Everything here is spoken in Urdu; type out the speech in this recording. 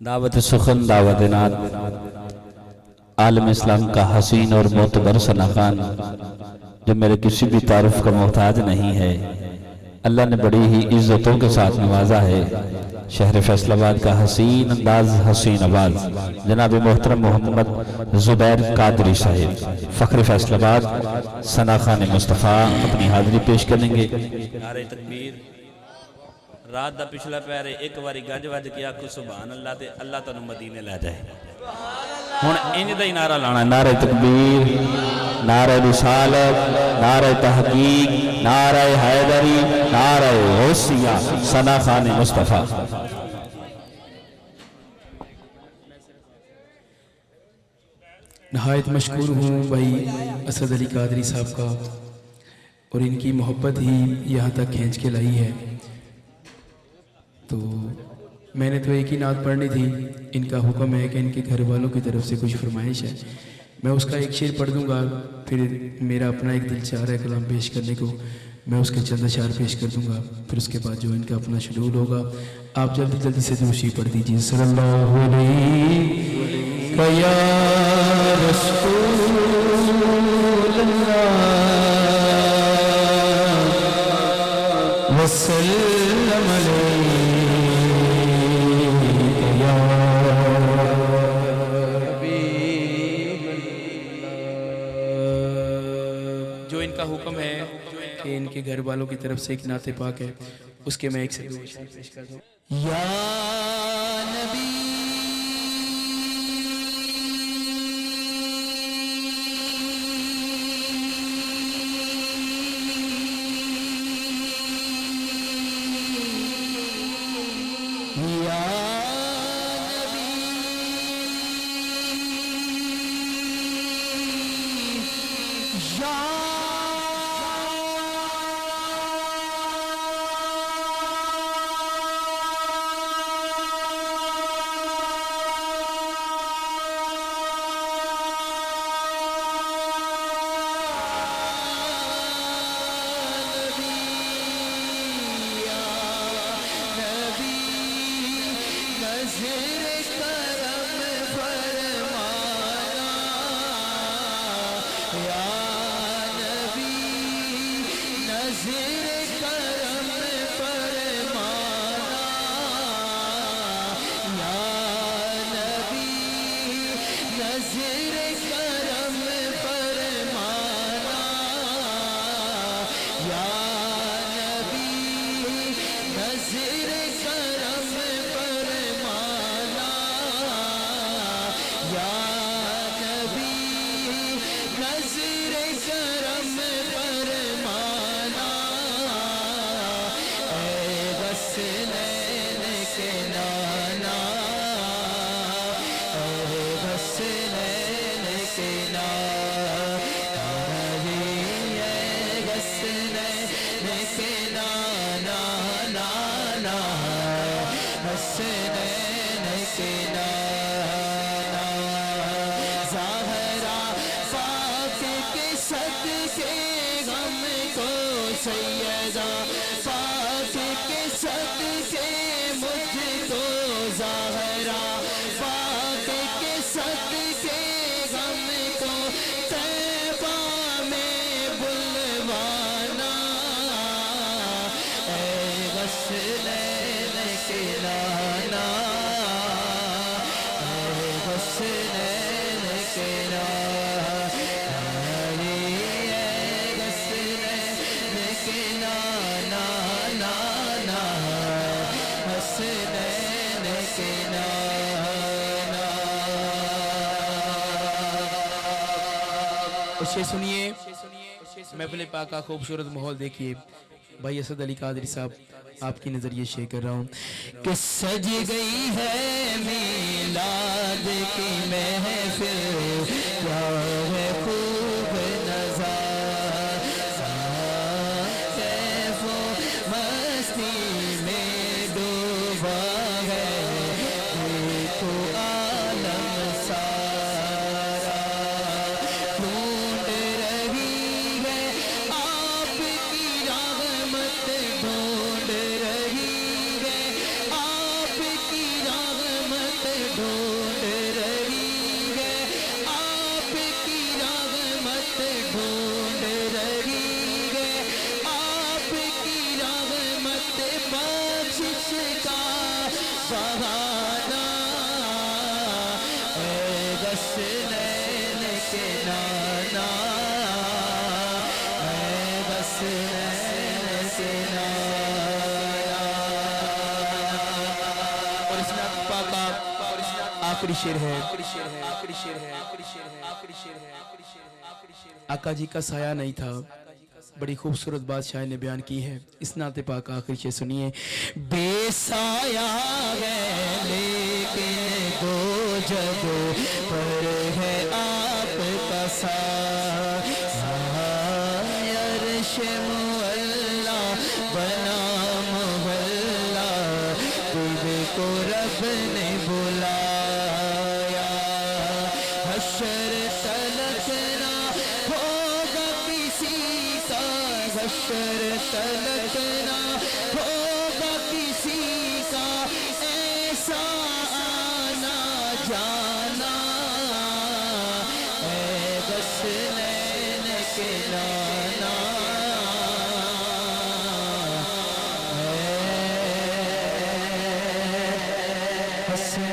دعوت سخن دعوت نات عالم اسلام کا حسین اور معتبر ثناخان جو میرے کسی بھی تعارف کا محتاج نہیں ہے، اللہ نے بڑی ہی عزتوں کے ساتھ نوازا ہے۔ شہر فیصل آباد کا حسین انداز، حسین آواز، جناب محترم محمد زبیر قادری صاحب فخر فیصل آباد ثناخان مصطفیٰ اپنی حاضری پیش کریں گے۔ نعرہ تکبیر، رات دا پچھلا پیرے ایک واری گج وج کیا کو سبحان اللہ تے اللہ تنو مدینے لے جائے۔ ہن انج دا ہی نعرہ لانا، نعرہ تکبیر، نعرہ رسالت، نعرہ تحقیق، نعرہ حیدری، نعرہ غوثیہ، ثناخان مصطفیٰ۔ نہایت مشکور ہوں بھائی اسد علی قادری صاحب کا، اور ان کی محبت ہی یہاں تک کھینچ کے لائی ہے۔ تو میں نے تو ایک ہی نعت پڑھنی تھی، ان کا حکم ہے کہ ان کے گھر والوں کی طرف سے کچھ فرمائش ہے، میں اس کا ایک شعر پڑھ دوں گا، پھر میرا اپنا ایک دل چاہ رہا ہے کلام پیش کرنے کو، میں اس کے چند اشعار پیش کر دوں گا، پھر اس کے بعد جو ان کا اپنا شیڈول ہوگا آپ جلدی جلدی سے دوسری پڑھ دیجیے۔ صلی اللہ علیہ یا رسول اللہ وسلم علیہ حکم ہے کہ ان کے گھر والوں کی طرف سے ایک نعت پاک ہے، اس کے میں ایک سے دو اشعار پیش کر دوں۔ یا نبی سنیے محفل پاک کا خوبصورت ماحول دیکھیے۔ بھائی اسد علی قادری صاحب آپ کی نظریے شیئر کر رہا ہوں کہ سج گئی ہے میلاد کی محفل، کیا ہے خوب نظارہ، کیف و مستی میں ڈوبا ہے دیکھو عالم سارا، ڈھونڈ رہی ہے آپ کی رحمت، ڈھونڈ رہی ہے آپ کی رحمت آخری شعر ہے آقا جی کا سایہ نہیں تھا. بڑی خوبصورت بات شاعر نے بیان کی ہے. اس نعت پاک آخری شعر سنیے. بے سایہ ہے لیکن دو جگہ پر ہے آپ کا سایہ. عرش معلا بنا محلہ تجھ کو رب نے بلایا. حشر تلک نہ ہوگا کسی کا, حشر تلک نہ ہوگا کسی کا ایسا آنا جانا. اے غسلین کے نانا, حسنین